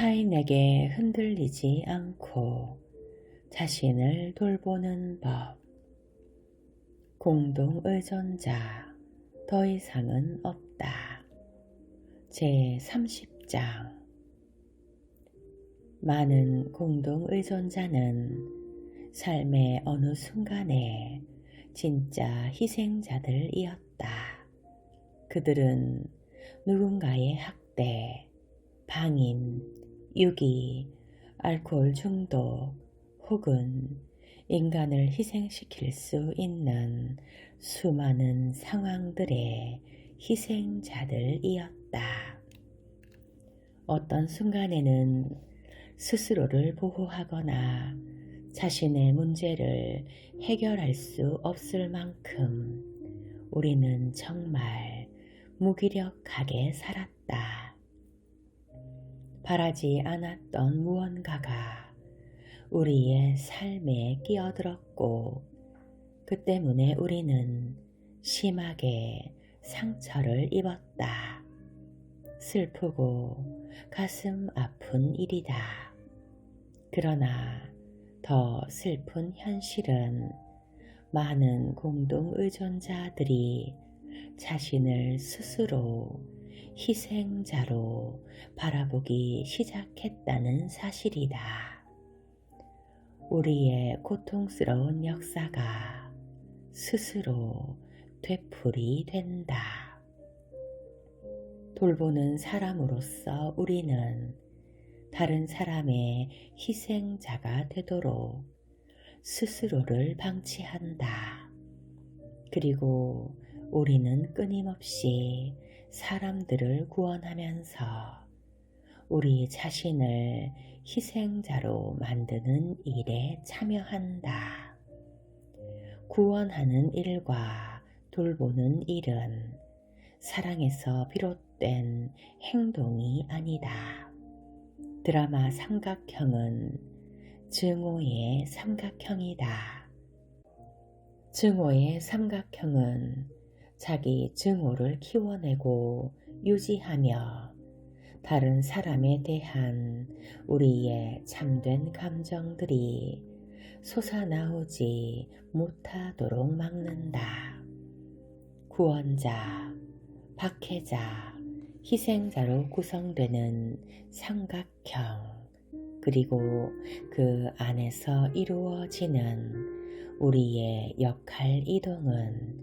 타인에게 흔들리지 않고 자신을 돌보는 법. 공동의존자, 더 이상은 없다. 제30장. 많은 공동의존자는 삶의 어느 순간에 진짜 희생자들이었다. 그들은 누군가의 학대, 방임, 유기, 알코올 중독 혹은 인간을 희생시킬 수 있는 수많은 상황들의 희생자들이었다. 어떤 순간에는 스스로를 보호하거나 자신의 문제를 해결할 수 없을 만큼 우리는 정말 무기력하게 살았다. 바라지 않았던 무언가가 우리의 삶에 끼어들었고 그 때문에 우리는 심하게 상처를 입었다. 슬프고 가슴 아픈 일이다. 그러나 더 슬픈 현실은 많은 공동의존자들이 자신을 스스로 희생자로 바라보기 시작했다는 사실이다. 우리의 고통스러운 역사가 스스로 되풀이 된다. 돌보는 사람으로서 우리는 다른 사람의 희생자가 되도록 스스로를 방치한다. 그리고 우리는 끊임없이 사람들을 구원하면서 우리 자신을 희생자로 만드는 일에 참여한다. 구원하는 일과 돌보는 일은 사랑에서 비롯된 행동이 아니다. 드라마 삼각형은 증오의 삼각형이다. 증오의 삼각형은 자기 증오를 키워내고 유지하며 다른 사람에 대한 우리의 참된 감정들이 솟아나오지 못하도록 막는다. 구원자, 박해자, 희생자로 구성되는 삼각형, 그리고 그 안에서 이루어지는 우리의 역할 이동은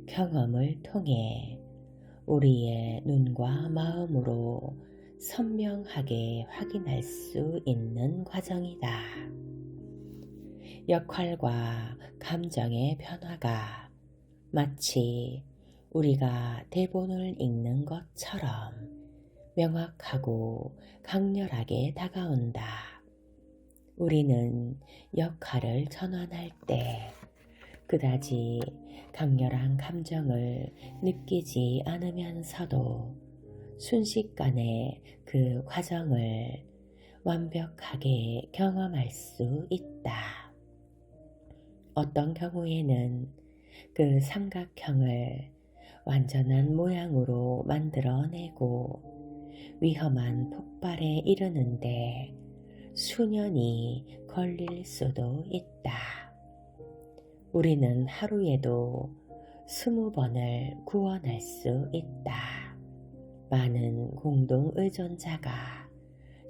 경험을 통해 우리의 눈과 마음으로 선명하게 확인할 수 있는 과정이다. 역할과 감정의 변화가 마치 우리가 대본을 읽는 것처럼 명확하고 강렬하게 다가온다. 우리는 역할을 전환할 때 그다지 강렬한 감정을 느끼지 않으면서도 순식간에 그 과정을 완벽하게 경험할 수 있다. 어떤 경우에는 그 삼각형을 완전한 모양으로 만들어내고 위험한 폭발에 이르는데 수년이 걸릴 수도 있다. 우리는 하루에도 20번을 구원할 수 있다. 많은 공동의존자가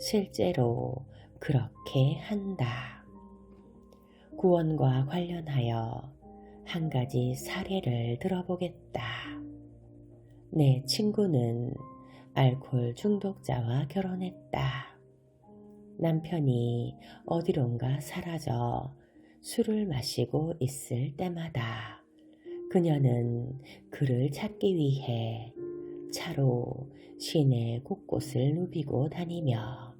실제로 그렇게 한다. 구원과 관련하여 한 가지 사례를 들어보겠다. 내 친구는 알코올 중독자와 결혼했다. 남편이 어디론가 사라져 술을 마시고 있을 때마다 그녀는 그를 찾기 위해 차로 시내 곳곳을 누비고 다니며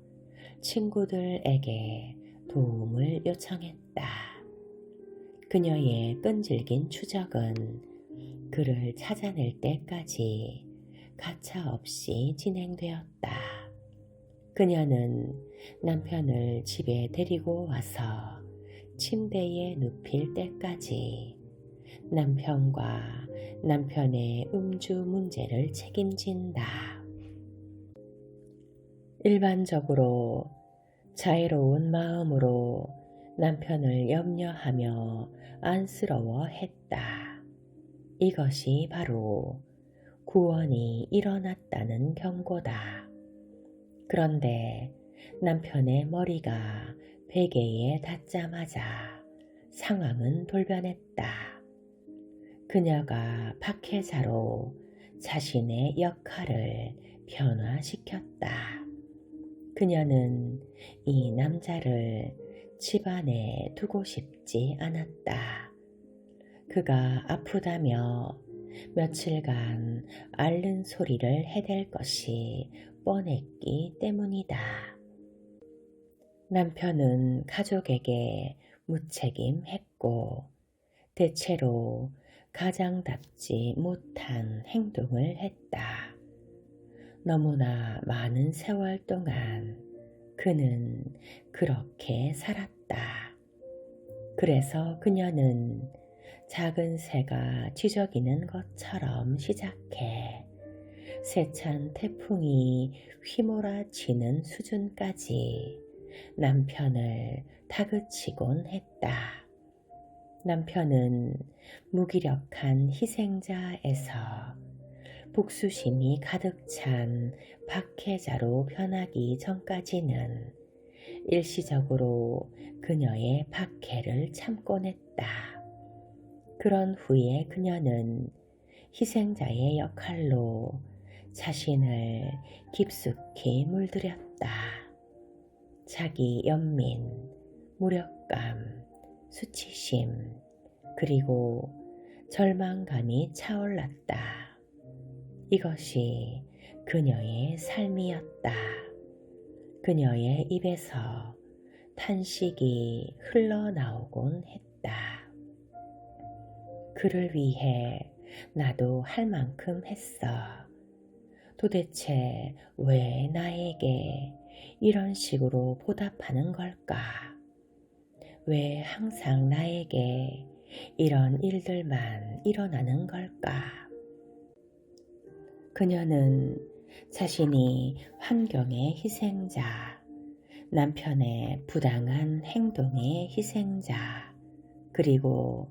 친구들에게 도움을 요청했다. 그녀의 끈질긴 추적은 그를 찾아낼 때까지 가차없이 진행되었다. 그녀는 남편을 집에 데리고 와서 침대에 눕힐 때까지 남편과 남편의 음주 문제를 책임진다. 일반적으로 자애로운 마음으로 남편을 염려하며 안쓰러워했다. 이것이 바로 구원이 일어났다는 경고다. 그런데 남편의 머리가 베개에 닿자마자 상황은 돌변했다. 그녀가 박해자로 자신의 역할을 변화시켰다. 그녀는 이 남자를 집안에 두고 싶지 않았다. 그가 아프다며 며칠간 앓는 소리를 해댈 것이 뻔했기 때문이다. 남편은 가족에게 무책임했고 대체로 가장답지 못한 행동을 했다. 너무나 많은 세월 동안 그는 그렇게 살았다. 그래서 그녀는 작은 새가 쥐저기는 것처럼 시작해 세찬 태풍이 휘몰아치는 수준까지 남편을 다그치곤 했다. 남편은 무기력한 희생자에서 복수심이 가득 찬 박해자로 변하기 전까지는 일시적으로 그녀의 박해를 참곤 했다. 그런 후에 그녀는 희생자의 역할로 자신을 깊숙이 물들였다. 자기 연민, 무력감, 수치심, 그리고 절망감이 차올랐다. 이것이 그녀의 삶이었다. 그녀의 입에서 탄식이 흘러나오곤 했다. 그를 위해 나도 할 만큼 했어. 도대체 왜 나에게 이런 식으로 보답하는 걸까? 왜 항상 나에게 이런 일들만 일어나는 걸까? 그녀는 자신이 환경의 희생자, 남편의 부당한 행동의 희생자, 그리고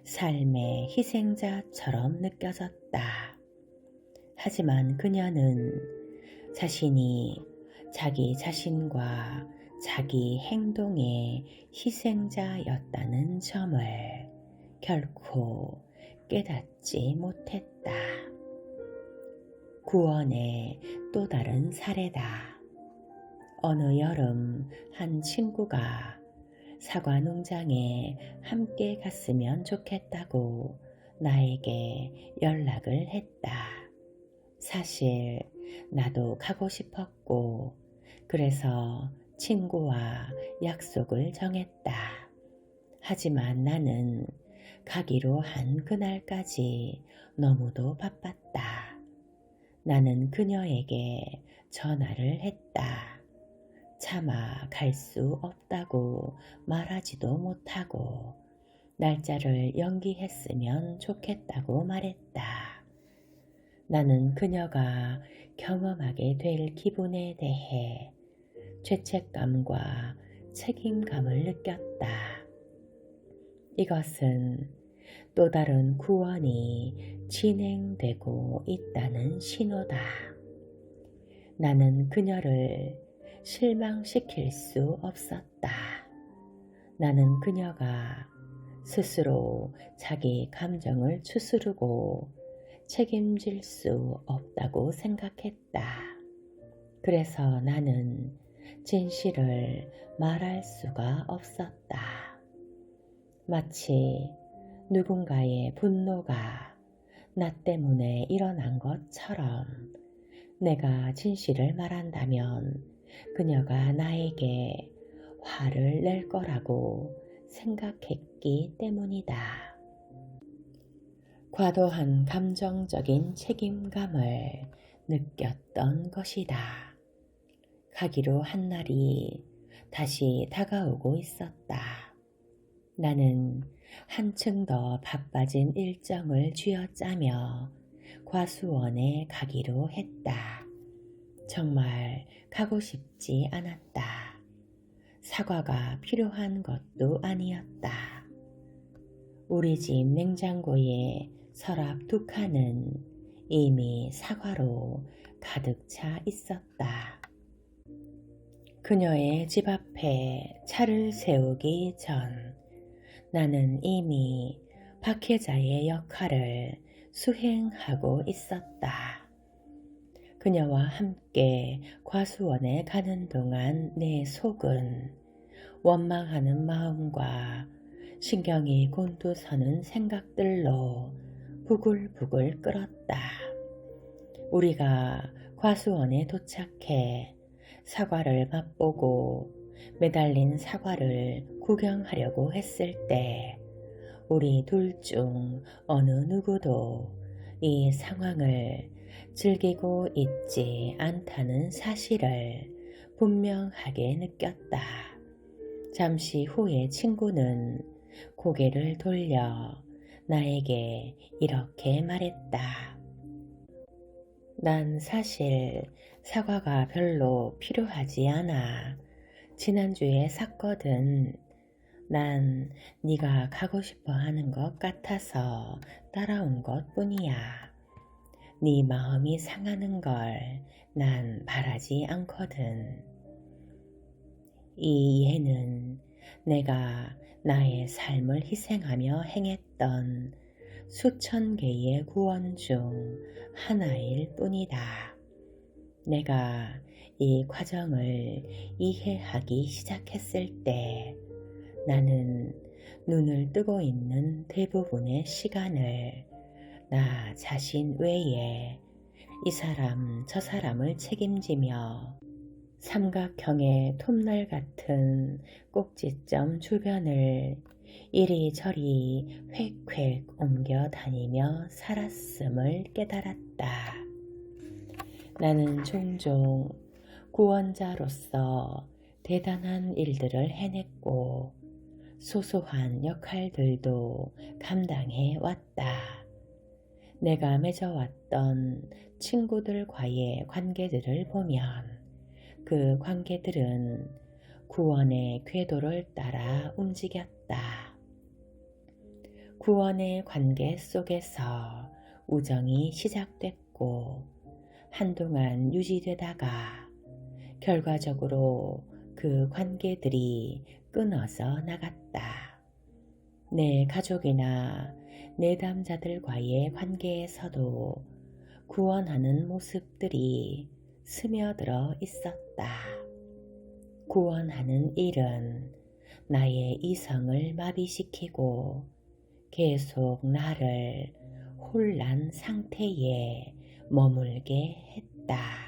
삶의 희생자처럼 느껴졌다. 하지만 그녀는 자신이 자기 자신과 자기 행동의 희생자였다는 점을 결코 깨닫지 못했다. 구원의 또 다른 사례다. 어느 여름 한 친구가 사과 농장에 함께 갔으면 좋겠다고 나에게 연락을 했다. 사실 나도 가고 싶었고 그래서 친구와 약속을 정했다. 하지만 나는 가기로 한 그날까지 너무도 바빴다. 나는 그녀에게 전화를 했다. 차마 갈 수 없다고 말하지도 못하고 날짜를 연기했으면 좋겠다고 말했다. 나는 그녀가 경험하게 될 기분에 대해 죄책감과 책임감을 느꼈다. 이것은 또 다른 구원이 진행되고 있다는 신호다. 나는 그녀를 실망시킬 수 없었다. 나는 그녀가 스스로 자기 감정을 추스르고 책임질 수 없다고 생각했다. 그래서 나는 진실을 말할 수가 없었다. 마치 누군가의 분노가 나 때문에 일어난 것처럼 내가 진실을 말한다면 그녀가 나에게 화를 낼 거라고 생각했기 때문이다. 과도한 감정적인 책임감을 느꼈던 것이다. 가기로 한 날이 다시 다가오고 있었다. 나는 한층 더 바빠진 일정을 쥐어짜며 과수원에 가기로 했다. 정말 가고 싶지 않았다. 사과가 필요한 것도 아니었다. 우리 집 냉장고에 서랍 2칸은 이미 사과로 가득 차 있었다. 그녀의 집 앞에 차를 세우기 전 나는 이미 박혜자의 역할을 수행하고 있었다. 그녀와 함께 과수원에 가는 동안 내 속은 원망하는 마음과 신경이 곤두서는 생각들로 부글부글 끓었다. 우리가 과수원에 도착해 사과를 맛보고 매달린 사과를 구경하려고 했을 때 우리 둘 중 어느 누구도 이 상황을 즐기고 있지 않다는 사실을 분명하게 느꼈다. 잠시 후에 친구는 고개를 돌려 나에게 이렇게 말했다. 난 사실 사과가 별로 필요하지 않아. 지난주에 샀거든. 난 네가 가고 싶어 하는 것 같아서 따라온 것 뿐이야. 네 마음이 상하는 걸 난 바라지 않거든. 이 예는 내가 나의 삶을 희생하며 행했던 수천 개의 구원 중 하나일 뿐이다. 내가 이 과정을 이해하기 시작했을 때 나는 눈을 뜨고 있는 대부분의 시간을 나 자신 외에 이 사람 저 사람을 책임지며 삼각형의 톱날 같은 꼭지점 주변을 이리저리 획획 옮겨 다니며 살았음을 깨달았다. 나는 종종 구원자로서 대단한 일들을 해냈고 소소한 역할들도 감당해 왔다. 내가 맺어왔던 친구들과의 관계들을 보면 그 관계들은 구원의 궤도를 따라 움직였다. 구원의 관계 속에서 우정이 시작됐고 한동안 유지되다가 결과적으로 그 관계들이 끊어져 나갔다. 내 가족이나 내담자들과의 관계에서도 구원하는 모습들이 스며들어 있었다. 구원하는 일은 나의 이성을 마비시키고 계속 나를 혼란 상태에 머물게 했다.